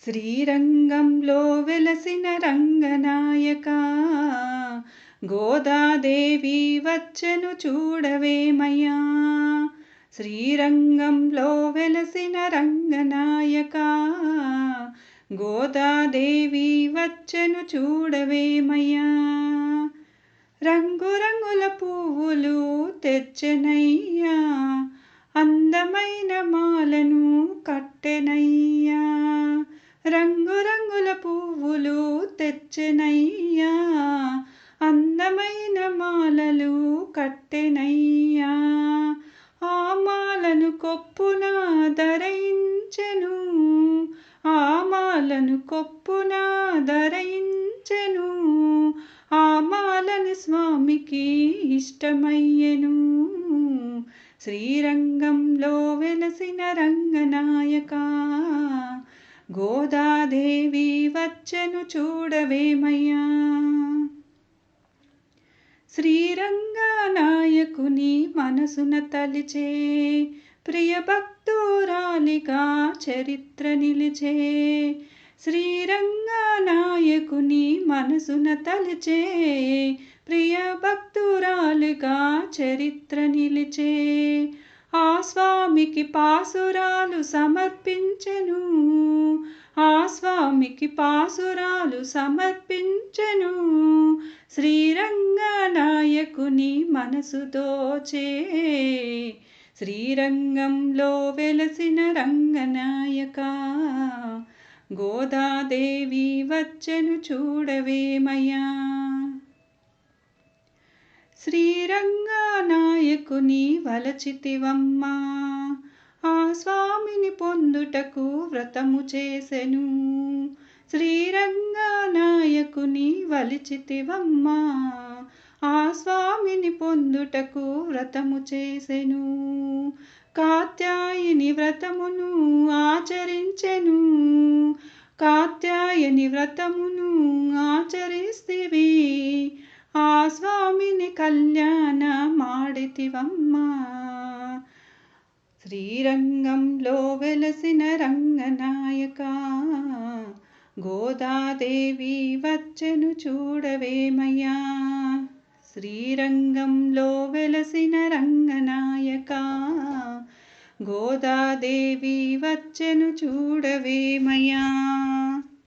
శ్రీరంగంలో వెలసిన రంగనాయకా, గోదాదేవి వచ్చెను చూడవేమయ్యా. శ్రీరంగంలో వెలసిన రంగనాయకా, గోదాదేవి వచ్చెను చూడవేమయ్యా. రంగురంగుల పువ్వులు తెచ్చెనయ్యా, అందమైన మాలను కట్టెనయ్యా. రంగురంగుల పువ్వులు తెచ్చెనయ్యా, అందమైన మాలలు కట్టెనయ్యా. ఆ మాలను కొప్పున ధరించెను, ఆ మాలను కొప్పున ధరించెను. ఆ మాలను స్వామికి ఇష్టమయ్యెను. శ్రీరంగంలో వెలసిన రంగనాయకా, గోదాదేవి వచ్చెను చూడవేమయ్యా. శ్రీరంగనాయకుని మనసున తలిచే ప్రియ భక్తురాలిగా చరిత్ర నిలిచే. శ్రీరంగనాయకుని మనసున తలిచే ప్రియ భక్తురాలిగా చరిత్ర నిలిచే. ఆ స్వామికి పాసురాలు సమర్పించెను, ఆ స్వామికి పాసురాలు సమర్పించెను. శ్రీరంగనాయకుని మనసు దోచే. శ్రీరంగంలో వెలసిన రంగనాయకా, గోదాదేవి వచ్చెను చూడవేమయ్యా. శ్రీరంగనాయకుని వలచితివమ్మా, ఆ స్వామిని పొందుటకు వ్రతము చేసెను. శ్రీరంగనాయకుని వలచితివమ్మా, ఆ స్వామిని పొందుటకు వ్రతము చేసెను. కాత్యాయని వ్రతమును ఆచరించెను, కాత్యాయని వ్రతమును ఆచరిస్తివి. ఆ స్వామిని కళ్యాణ మాడితివమ్మా. శ్రీరంగంలో వెలసిన రంగనాయకా, గోదాదేవి వచ్చెను చూడవేమయ్యా. శ్రీరంగంలో వెలసిన రంగనాయకా, గోదాదేవి వచ్చెను చూడవేమయ్యా.